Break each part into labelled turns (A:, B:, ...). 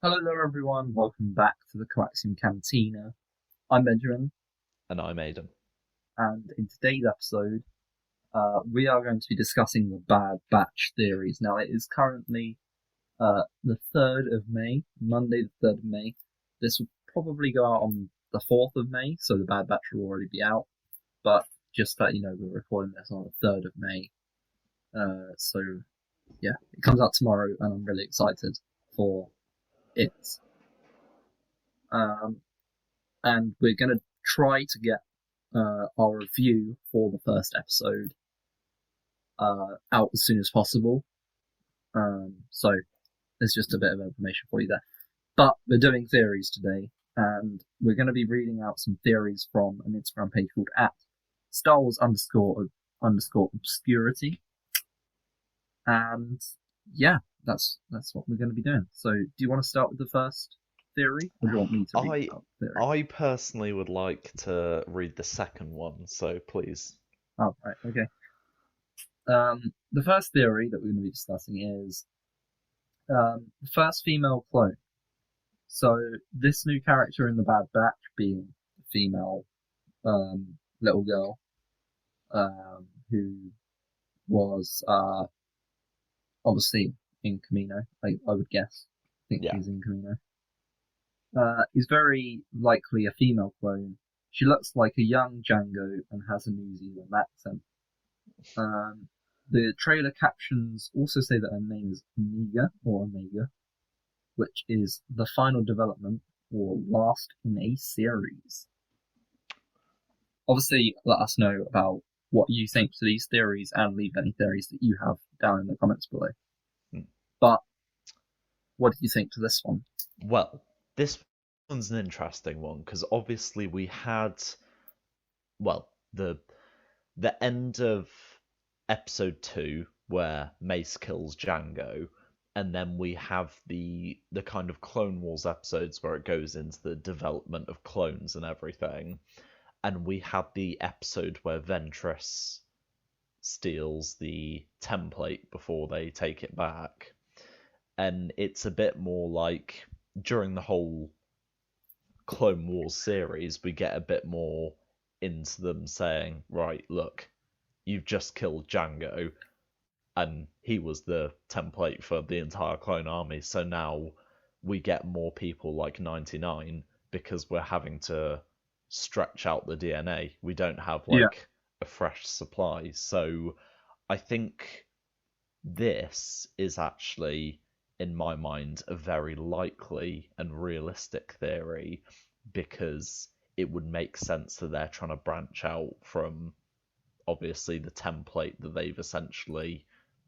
A: Hello there, everyone. Welcome back to the Coaxium Cantina. I'm Benjamin,
B: And I'm Aidan.
A: and in today's episode, we are going to be discussing the Bad Batch theories. Now, it is currently the 3rd of May, Monday the 3rd of May. This will probably go out on the 4th of May, so the Bad Batch will already be out. But just that you know, we're recording this on the 3rd of May. So, yeah, it comes out tomorrow, and I'm really excited for it. Um, and we're going to try to get our review for the first episode out as soon as possible. So there's just a bit of information for you there. But we're doing theories today, and we're going to be reading out some theories from an Instagram page called at Star Wars underscore obscurity. And yeah, that's what we're going to be doing. So do you want to start with the first theory, or do you want me to read
B: I
A: out the theory?
B: I personally would like to read the second one, so please.
A: Oh, right, okay. The first theory that we're going to be discussing is the first female clone. So this new character in the Bad Batch, being a female little girl, who was obviously in Camino, I would guess. I think
B: Yeah.
A: she's in Camino. Is very likely a female clone. She looks like a young Django and has a New Zealand accent. Um, the trailer captions also say that her name is Omega, which is the final development or last in a series. Obviously, let us know about what you think to these theories and leave any theories that you have down in the comments below.
B: Hmm.
A: But what do you think to this one?
B: Well, this one's an interesting one because obviously we had, well, the end of episode 2 where Mace kills Django, and then we have the kind of Clone Wars episodes where it goes into the development of clones and everything. And we had the episode where Ventress steals the template before they take it back. And it's a bit more like during the whole Clone Wars series, we get a bit more into them saying, right, look, you've just killed Django, and he was the template for the entire clone army. So now we get more people like 99 because we're having to stretch out the DNA. We don't have
A: Yeah.
B: like a fresh supply. So I think this is actually, in my mind, a very likely and realistic theory because it would make sense that they're trying to branch out from obviously the template that they've essentially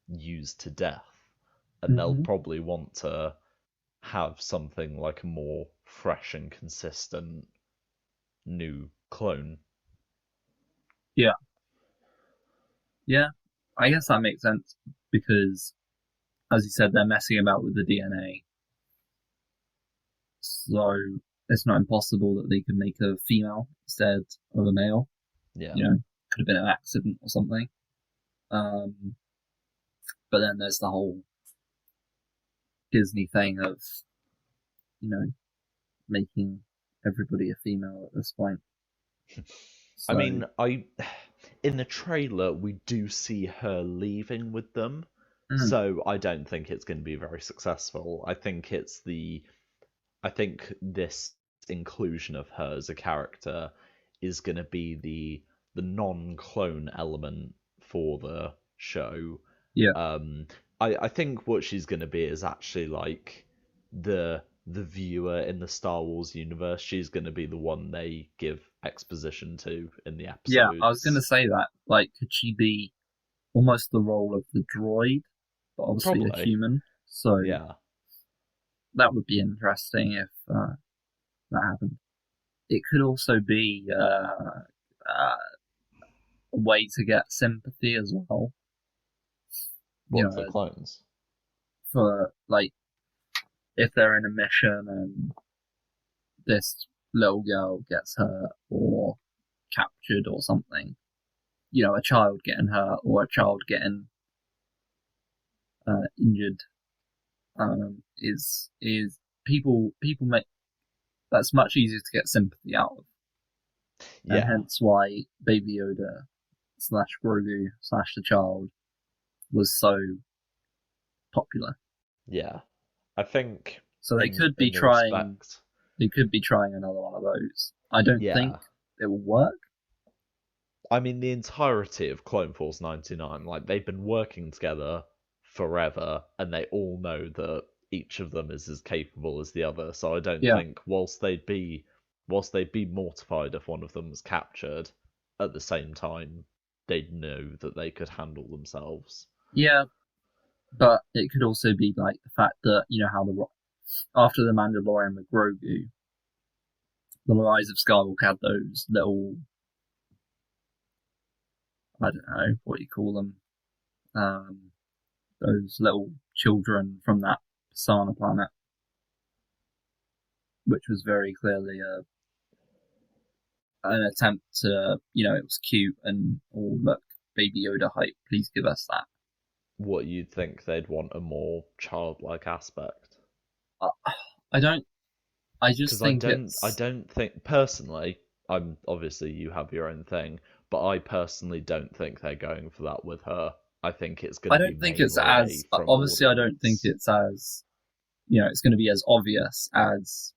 B: used to death. And they'll
A: Mm-hmm.
B: probably want to have something like a more fresh and consistent new clone.
A: Yeah. Yeah. I guess that makes sense because, as you said, they're messing about with the DNA. So it's not impossible that they could make a female instead of a male.
B: Yeah.
A: You know, could have been an accident or something. Um, but then there's the whole Disney thing of, making everybody a female at this point.
B: I
A: So,
B: mean, I in the trailer we do see her leaving with them,
A: mm,
B: so I don't think it's going to be very successful. I think this inclusion of her as a character is going to be the non-clone element for the show.
A: yeah,
B: Um, I think what she's going to be is actually like the viewer in the Star Wars universe. She's going to be the one they give exposition to in the
A: yeah, I was going to
B: episodes.
A: say that. Like, could she be almost the role of the droid, but obviously a
B: Probably,
A: human? So
B: yeah.
A: that would be interesting if that happened. It could also be a way to get sympathy as well. You
B: What for the
A: know,
B: clones?
A: for like if they're in a mission and this little girl gets hurt or captured or something, a child getting hurt or a child getting injured is people make that's much easier to get sympathy out of, and
B: Yeah,
A: hence why Baby Yoda slash Grogu slash the child was so popular.
B: yeah. I think
A: So
B: in the respect,
A: they could be trying another one of those. I don't think
B: yeah.
A: it will work.
B: I mean, the entirety of Clone Force 99, like, they've been working together forever, and they all know that each of them is as capable as the other. So I don't
A: Yeah,
B: think, whilst they'd be mortified if one of them was captured, at the same time, they'd know that they could handle themselves.
A: yeah, but it could also be like the fact that you know how after the Mandalorian with Grogu, the Rise of Skywalker had those little, I don't know what you call them, um, those little children from that Pisana planet, which was very clearly an attempt to, you know, it was cute and oh look, Baby Yoda hype, please give us that.
B: What you'd think they'd want a more childlike aspect.
A: Uh, I don't. I just
B: Because
A: think
B: I
A: it's.
B: don't think personally. I'm obviously you have your own thing, but I personally don't think they're going for that with her. I think it's going
A: I
B: to be
A: don't think it's
B: mainly a
A: as
B: from
A: obviously. I don't think
B: audience.
A: it's as you know. It's going to be as obvious as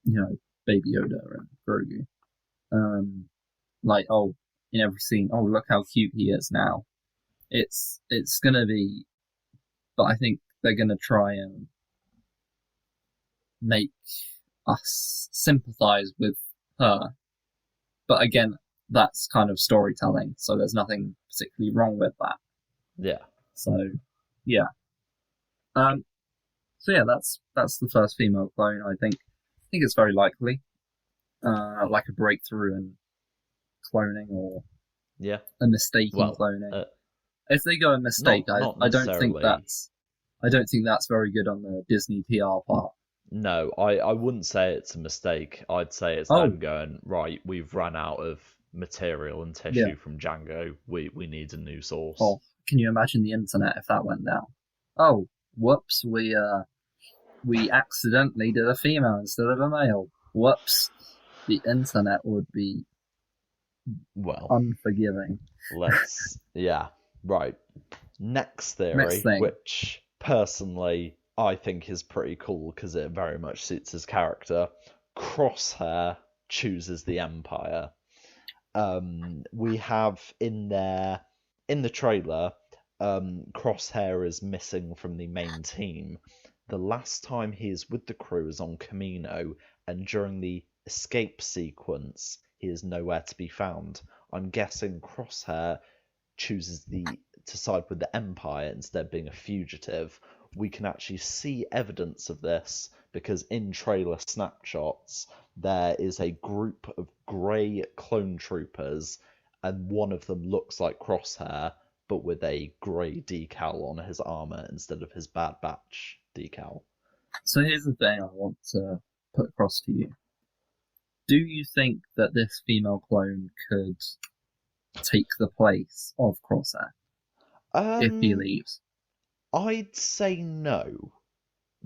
A: you know, Baby Yoda and Grogu. Um, like oh, in every scene, oh look how cute he is now. It's going to be, but I think they're going to try and make us sympathize with her. But again, that's kind of storytelling, so there's nothing particularly wrong with that.
B: Yeah,
A: So yeah, um, so yeah, that's the first female clone. I think it's very likely, like a breakthrough in cloning or
B: yeah.
A: a mistake in
B: Well,
A: cloning. If they go a mistake,
B: not
A: I don't think
B: necessarily.
A: that's very good on the Disney PR part.
B: No, I wouldn't say it's a mistake. I'd say it's
A: Oh
B: them going right. We've run out of material and
A: yeah,
B: tissue from Django. We need a new source.
A: oh can you imagine the internet if that went down? Oh whoops, we accidentally did a female instead of a male. Whoops. The internet would be
B: Well,
A: unforgiving.
B: yeah, right. Next
A: Next
B: theory,
A: thing.
B: which personally I think is pretty cool because it very much suits his character. Crosshair chooses the Empire. We have in the trailer, Crosshair is missing from the main team. The last time he is with the crew is on Camino, and during the escape sequence, he is nowhere to be found. I'm guessing Crosshair chooses the to side with the Empire instead of being a fugitive. We can actually see evidence of this because in trailer snapshots there is a group of grey clone troopers, and one of them looks like Crosshair, but with a grey decal on his armor instead of his Bad Batch decal.
A: So here's the thing I want to put across to you. Do you think that this female clone could take the place of Crosshair if he
B: Um,
A: leaves?
B: I'd say no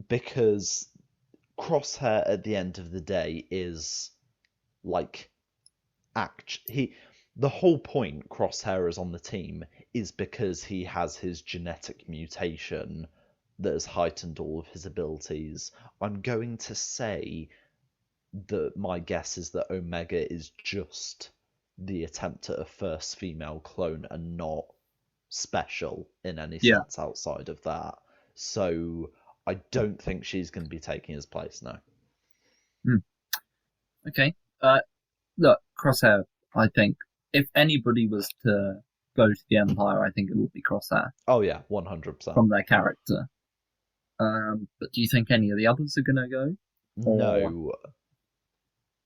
B: because Crosshair at the end of the day is like he the whole point Crosshair is on the team is because he has his genetic mutation that has heightened all of his abilities. I'm going to say that my guess is that Omega is just the attempt at a first female clone and not special in any
A: Yeah.
B: sense outside of that. So I don't think she's going to be taking his place now.
A: Hmm. Okay. Look, Crosshair. I think if anybody was to go to the Empire, I think it would be Crosshair
B: Oh yeah, 100%.
A: from their character. But do you think any of the others are gonna go, or
B: No,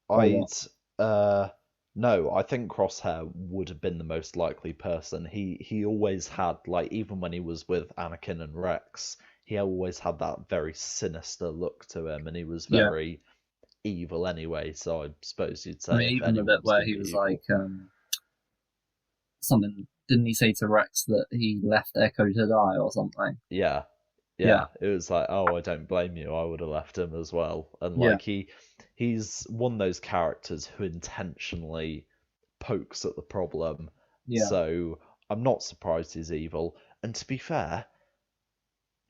A: what?
B: I'd no, I think Crosshair would have been the most likely person. He always had like even when he was with Anakin and Rex, he always had that very sinister look to him, and he was
A: Yeah.
B: very evil anyway. So I suppose you'd
A: I
B: say
A: mean,
B: if
A: even the
B: anyone
A: bit
B: was
A: where
B: going to
A: he
B: be
A: was
B: evil,
A: like, something. Didn't he say to Rex that he left Echo to die or something?
B: yeah,
A: Yeah,
B: Yeah, it was like, oh, I don't blame you. I would have left him as well. And
A: yeah,
B: like he's one of those characters who intentionally pokes at the problem.
A: yeah,
B: So I'm not surprised he's evil. And to be fair,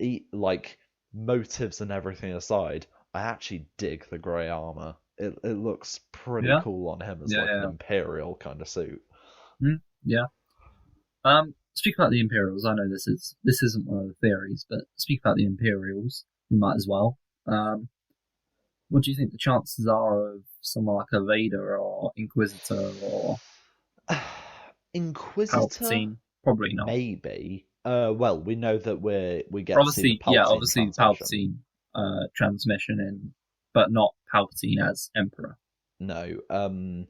B: he like motives and everything aside, I actually dig the grey armor. It looks pretty
A: yeah,
B: cool on him as
A: yeah,
B: like an
A: yeah.
B: imperial kind of suit.
A: Yeah. Speak about the Imperials. I know this isn't one of the theories, but speak about the Imperials. We might as well. Um, what do you think the chances are of someone like a Vader or Inquisitor or
B: Inquisitor,
A: Palpatine? Probably not.
B: maybe. Well, we know that we get to see the
A: Obviously, yeah,
B: Palpatine
A: obviously
B: transmission.
A: Palpatine transmission in, but not Palpatine as Emperor.
B: No, an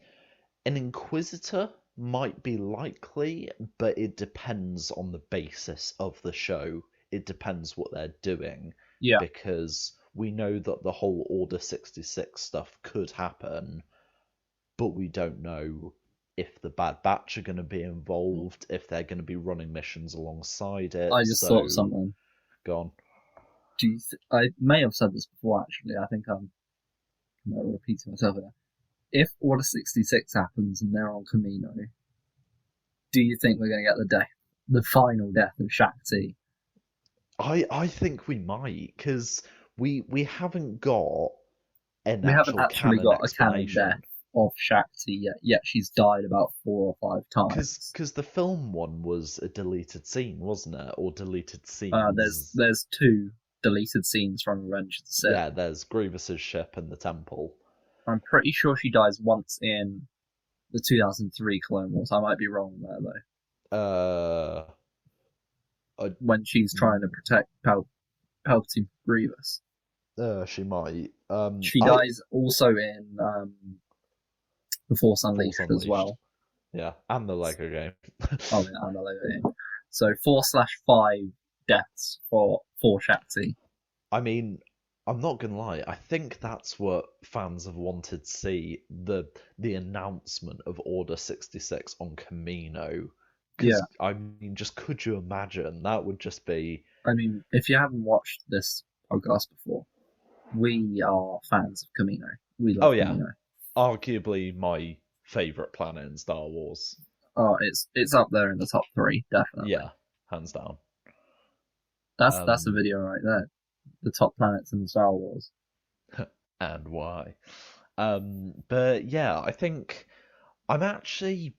B: Inquisitor might be likely, but it depends on the basis of the show. It depends what they're doing,
A: Yeah,
B: because we know that the whole Order 66 stuff could happen, but we don't know if the Bad Batch are going to be involved, if they're going to be running missions alongside
A: I
B: it.
A: just thought of
B: So,
A: something.
B: go on.
A: I may have said this before actually. I think I'm repeating myself here. If Order 66 happens and they're on Camino, do you think we're going to get the final death of Shakti?
B: I think we might, because we haven't got an
A: We haven't
B: actual
A: actually
B: canon
A: got a canon death
B: explanation.
A: of Shakti yet she's died about 4 or 5
B: Because
A: times.
B: the film one was a deleted scene, wasn't it? Or deleted
A: There's
B: scenes.
A: there's 2 deleted scenes from Revenge of the Sith.
B: Yeah, there's Grievous's ship and the temple.
A: I'm pretty sure she dies once in the 2003 Clone Wars. I might be wrong there though.
B: Uh, I,
A: When she's trying to protect Palpatine from Grievous.
B: she might.
A: She dies also in The Force
B: Force
A: Unleashed as
B: Unleashed.
A: well.
B: Yeah, and the Lego game.
A: Oh, yeah, I know they do. So 4/5 deaths for Shakti.
B: I mean, I'm not gonna lie. I think that's what fans have wanted to see, the announcement of Order 66 on Camino.
A: Yeah,
B: Because I mean, just could you imagine? That would just be.
A: I mean, if you haven't watched this podcast before, we are fans of Camino. We love
B: Oh yeah,
A: Camino.
B: arguably my favorite planet in Star Wars.
A: Oh, it's up there in the top 3, definitely.
B: Yeah, hands down.
A: That's a
B: Um,
A: video right there. The top planets in Star Wars.
B: and why? But yeah, I think I'm actually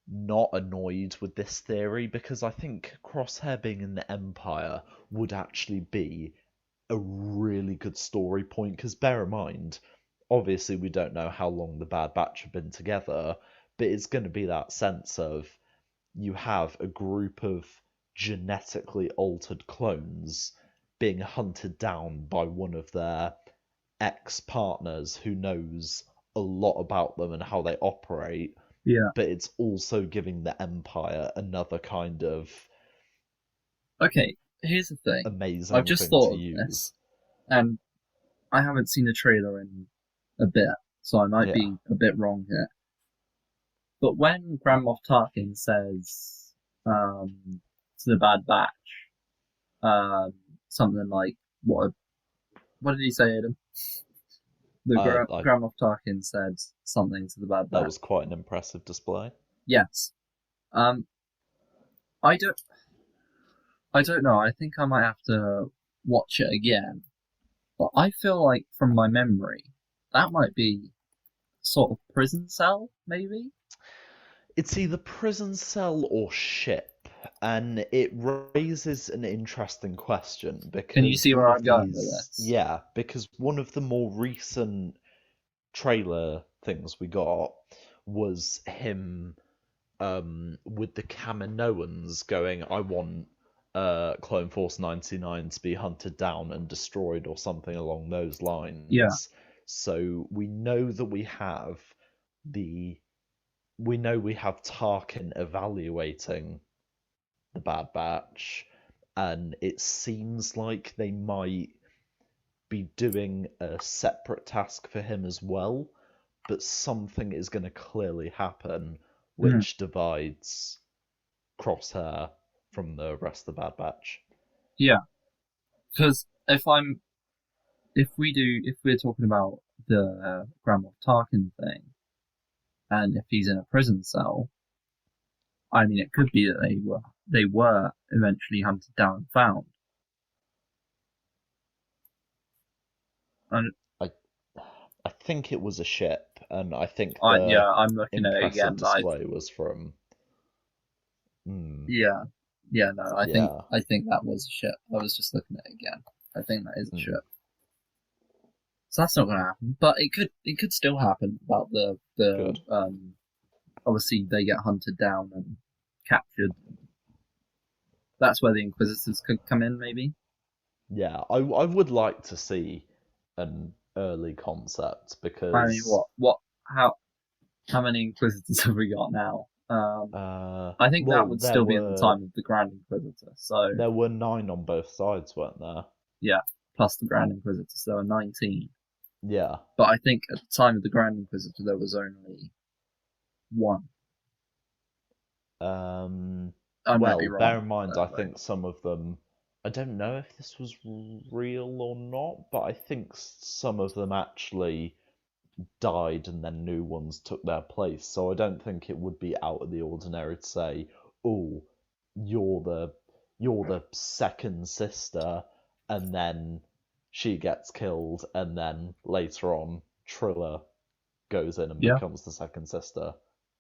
B: not annoyed with this theory, because I think Crosshair being in the Empire would actually be a really good story point. Because bear in mind, obviously we don't know how long the Bad Batch have been together, but it's going to be that sense of you have a group of genetically altered clones being hunted down by one of their ex-partners who knows a lot about them and how they operate,
A: Yeah.
B: but it's also giving the Empire another kind of
A: Okay, here's the thing. I've
B: amazing
A: just
B: thing to
A: thought of
B: use.
A: this, and I haven't seen a trailer in a bit, so I might
B: Yeah.
A: be a bit wrong here. But when Grand Moff Tarkin says to the Bad Batch, um, something like what did he say, Adam? Grand Moff Tarkin said something to the Bad
B: That
A: Batch.
B: was quite an impressive display.
A: Yes. Um, I don't know. I think I might have to watch it again. But I feel like from my memory, that might be sort of prison cell, maybe.
B: It's either prison cell or ship, and it raises an interesting question, because
A: Can you see where
B: one
A: I'm
B: of
A: going with
B: these,
A: this?
B: yeah, because one of the more recent trailer things we got was him with the Kaminoans going, I want Clone Force 99 to be hunted down and destroyed, or something along those
A: Yeah,
B: lines. So we know that the we have Tarkin evaluating the Bad Batch, and it seems like they might be doing a separate task for him as well, but something is going to clearly happen
A: mm,
B: which divides Crosshair from the rest of the Bad Batch.
A: yeah. Because if we're talking about the Grand Moff Tarkin thing, and if he's in a prison cell, I mean, it could be that they were eventually hunted down and found. And
B: I I think it was a ship, and I think
A: yeah,
B: the
A: I'm looking at it
B: impressive
A: again.
B: display was from. Hmm,
A: Yeah, yeah, no,
B: yeah.
A: I think that was a ship. I was just looking at it again. I think that is a
B: Hmm,
A: ship. So that's not going to happen, but it could still happen about the
B: good.
A: obviously they get hunted down and captured. That's where the Inquisitors could come in, maybe.
B: Yeah, I would like to see an early concept
A: I mean,
B: because
A: how many Inquisitors have we got now? I think that
B: well
A: would still be at the time of the Grand Inquisitor. So
B: there were 9 on both sides, weren't there?
A: yeah, plus the Grand Inquisitor, so 19.
B: Yeah.
A: But I think at the time of the Grand Inquisitor there was only one.
B: Um,
A: I might be
B: well, bear
A: wrong,
B: in mind, I
A: though.
B: think some of them. I don't know if this was real or not, but I think some of them actually died and then new ones took their place. So I don't think it would be out of the ordinary to say, "Oh, you're the you're the second sister," and then she gets killed, and then later on Triller goes in and
A: Yeah,
B: becomes the second sister.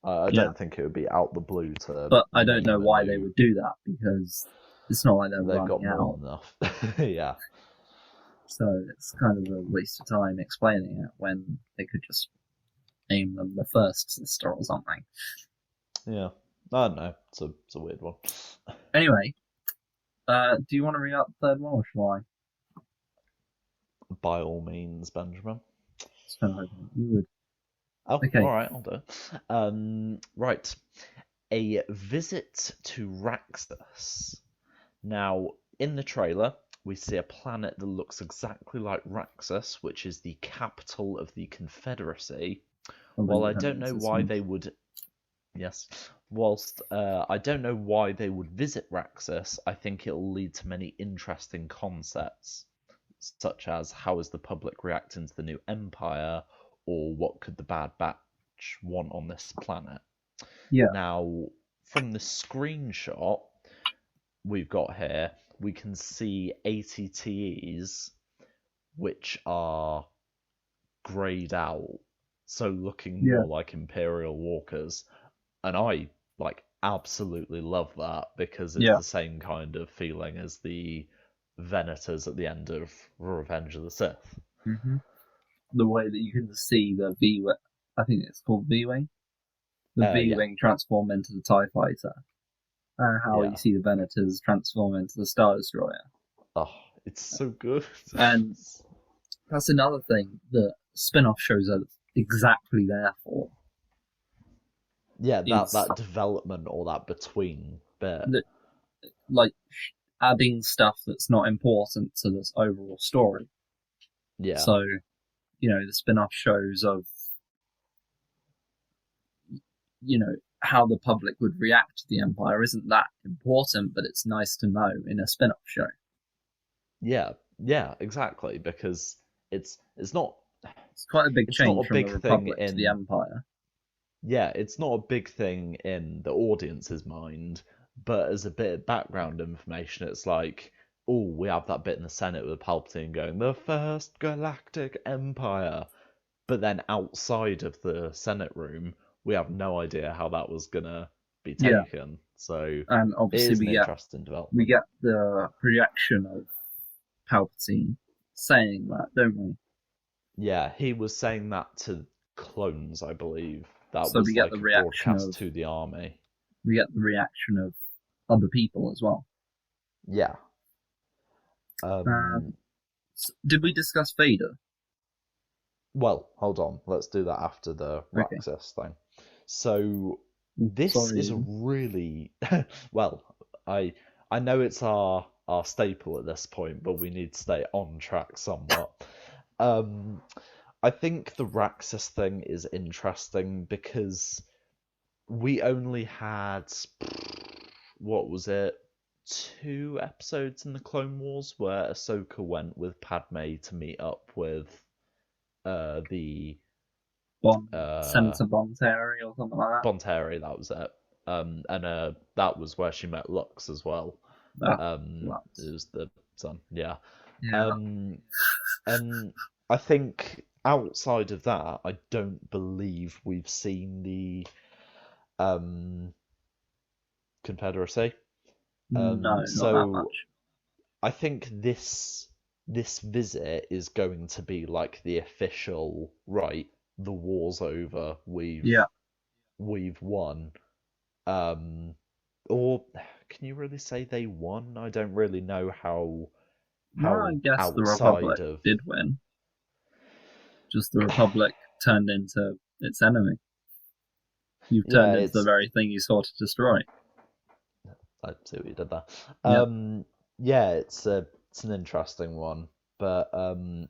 B: I
A: yeah.
B: don't think it would be out the blue to
A: But I don't know
B: name a
A: why they
B: new.
A: would do that because it's not like they're
B: They've got
A: running
B: more
A: out.
B: than enough. Yeah,
A: So it's kind of a waste of time explaining it when they could just name them the first sister or something.
B: yeah. I don't know. It's a weird one.
A: Anyway, do you want to read out the third one or shall I?
B: By all means, Benjamin.
A: It's kind of hoping you would.
B: Oh, all
A: Okay,
B: right, I'll do it. Right. A visit to Raxus. Now, in the trailer, we see a planet that looks exactly like Raxus, which is the capital of the Confederacy.
A: of
B: While I don't
A: independence
B: know
A: this
B: why
A: one.
B: they would, yes, whilst I don't know why they would visit Raxus, I think it'll lead to many interesting concepts, such as how is the public reacting to the new empire, or what could the Bad Batch want on this planet.
A: Yeah,
B: Now, from the screenshot we've got here, we can see ATTEs which are greyed out, so looking
A: yeah,
B: more like Imperial Walkers. And I like absolutely love that because it's
A: yeah.
B: the same kind of feeling as the Venators at the end of Revenge of the Sith.
A: hmm The way that you can see the V, I think it's called V Wing, the V
B: Yeah,
A: Wing transform into the TIE Fighter, and how you
B: yeah.
A: see the Venators transform into the Star Destroyer.
B: Oh, it's so good.
A: And that's another thing that spin off shows are exactly there for.
B: Yeah,
A: Is
B: that development or that between bit.
A: that like adding stuff that's not important to this overall story.
B: Yeah,
A: So, the spin off shows of, how the public would react to the Empire isn't that important, but it's nice to know in a spin off show.
B: yeah, exactly. Because it's not
A: It's quite a big
B: it's not
A: change
B: a
A: from the
B: big thing
A: Republic to the
B: in
A: Empire.
B: yeah, it's not a big thing in the audience's mind, but as a bit of background information, it's like, oh, we have that bit in the Senate with Palpatine going, the First Galactic Empire. But then outside of the Senate room, we have no idea how that was gonna be
A: Yeah,
B: taken. So
A: and
B: it
A: obviously
B: is an interesting
A: we
B: development.
A: get the projection of Palpatine saying that, don't we?
B: Yeah, he was saying that to clones, I believe. That
A: So
B: was like a broadcast to the army.
A: we get the reaction of other people as well.
B: Yeah. Um,
A: Did we discuss Vader?
B: well, hold on. Let's do that after the
A: Okay.
B: Raxus thing. So this is a
A: Sorry.
B: really well, I know it's our staple at this point, but we need to stay on track somewhat. Um, I think the Raxus thing is interesting because we only had what was it? two episodes in the Clone Wars where Ahsoka went with Padme to meet up with the
A: Senator Bonteri or something like
B: Bonteri, that was it. And that was where she met Lux as well.
A: that.
B: It was the son, yeah.
A: Yeah.
B: And I think outside of that, I don't believe we've seen the Confederacy.
A: No, not that much.
B: I think this visit is going to be like the official, right, the war's over,
A: Yeah.
B: we've won. Or can you really say they won? I don't really know
A: Well, I
B: how
A: guess the
B: outside
A: Republic
B: of
A: did win. Just the Republic turned into its enemy. You've
B: yeah,
A: turned into the very thing you sought to destroy.
B: I see what you did there.
A: Yep.
B: Yeah, it's an interesting one, but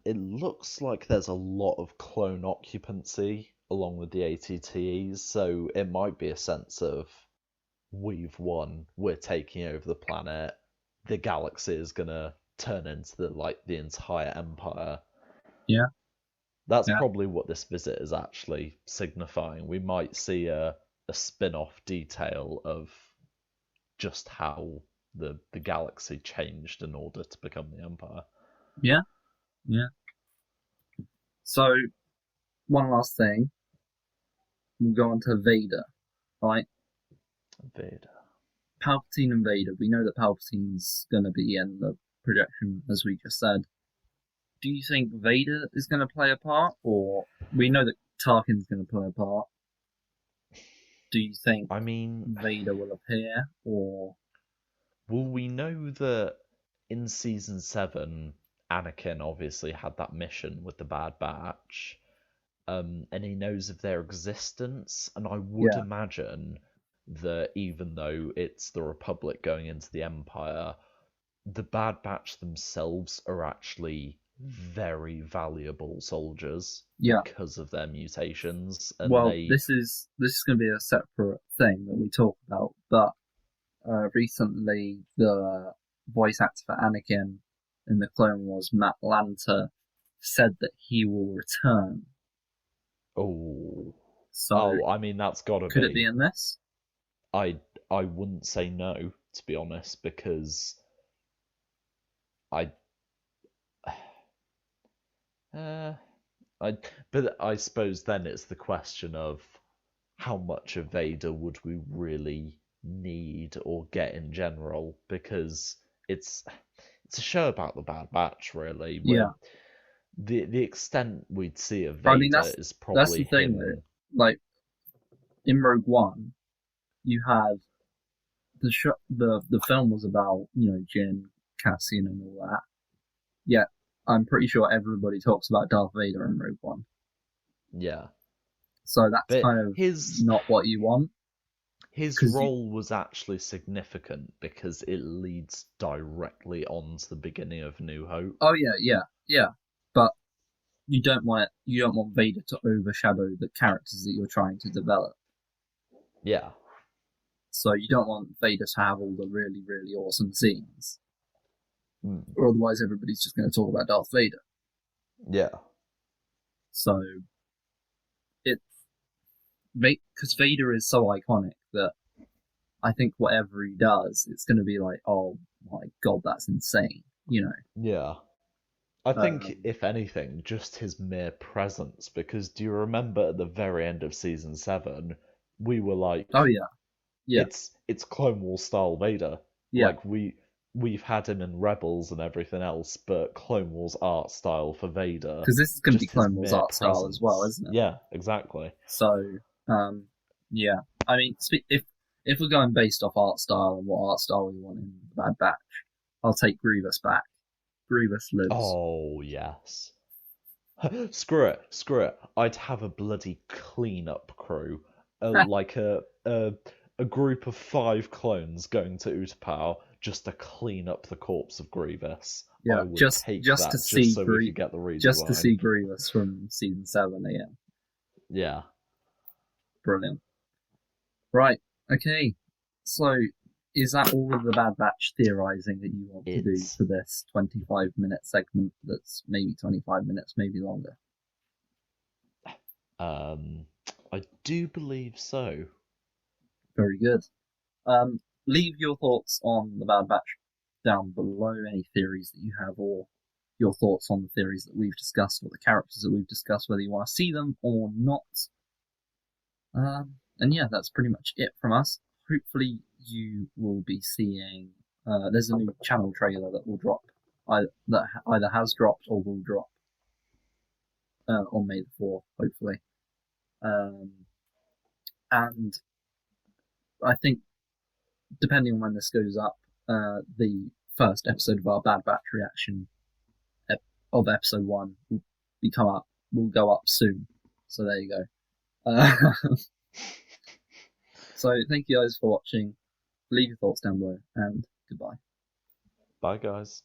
B: it looks like there's a lot of clone occupancy along with the ATTEs, so it might be a sense of we've won, we're taking over the planet, the galaxy is gonna turn into the entire empire.
A: Yeah.
B: That's
A: Yeah.
B: probably what this visit is actually signifying. We might see a spin-off detail of just how the galaxy changed in order to become the Empire.
A: Yeah. Yeah. So, one last thing. We'll go on to Vader, right?
B: Vader.
A: Palpatine and Vader. We know that Palpatine's going to be in the projection, as we just said. Do you think Vader is going to play a part, or we know that Tarkin's going to play a part? Do you think Vader will appear, or
B: well, we know that in season 7, Anakin obviously had that mission with the Bad Batch, and he knows of their existence, and I would imagine that even though it's the Republic going into the Empire, the Bad Batch themselves are actually very valuable soldiers because of their mutations. And
A: this is going to be a separate thing that we talk about, but recently the voice actor for Anakin in the Clone Wars, Matt Lanter, said that he will return.
B: So I mean, that's gotta
A: could it be in this?
B: I wouldn't say no, to be honest, because but I suppose then it's the question of how much of Vader would we really need or get in general, because it's a show about the Bad Batch, really.
A: Yeah.
B: The extent we'd see of Vader is probably
A: that's the thing, though. Like in Rogue One, you had the film was about Jyn, Cassian, and all that. Yeah, I'm pretty sure everybody talks about Darth Vader in Rogue One.
B: Yeah.
A: So that's kind of not what you want.
B: His role was actually significant because it leads directly on to the beginning of New Hope.
A: Oh yeah. But you don't want Vader to overshadow the characters that you're trying to develop.
B: Yeah.
A: So you don't want Vader to have all the really, really awesome scenes. Or otherwise everybody's just going to talk about Darth Vader.
B: Yeah.
A: So because Vader is so iconic that I think whatever he does, it's going to be like, oh my god, that's insane,
B: Yeah. I think, if anything, just his mere presence, because do you remember at the very end of season 7, we were like,
A: oh yeah,
B: it's Clone Wars style Vader.
A: Yeah.
B: Like we've had him in Rebels and everything else, but Clone Wars art style for Vader.
A: Because this is going to be Clone Wars art style as well, isn't it?
B: Yeah, exactly.
A: So, yeah. I mean, if we're going based off art style and what art style we want in the Bad Batch, I'll take Grievous back. Grievous lives.
B: Oh, yes. Screw it. I'd have a bloody clean-up crew. Like a group of 5 clones going to Utapau just to clean up the corpse of Grievous.
A: Yeah, just to see Grievous from season 7 again.
B: Yeah.
A: Brilliant. Right, okay. So is that all of the Bad Batch theorizing that you want to do
B: It's
A: for this 25-minute segment that's maybe 25 minutes, maybe longer?
B: um, I do believe so.
A: Very good. Leave your thoughts on the Bad Batch down below, any theories that you have, or your thoughts on the theories that we've discussed, or the characters that we've discussed, whether you want to see them or not. And yeah, that's pretty much it from us. Hopefully, you will be seeing. There's a new channel trailer that will drop, that either has dropped or will drop on May the 4th, hopefully. Um, and I think, depending on when this goes up, the first episode of our Bad Batch reaction of episode 1 will go up soon. So there you go. So thank you guys for watching. Leave your thoughts down below, and goodbye.
B: Bye, guys.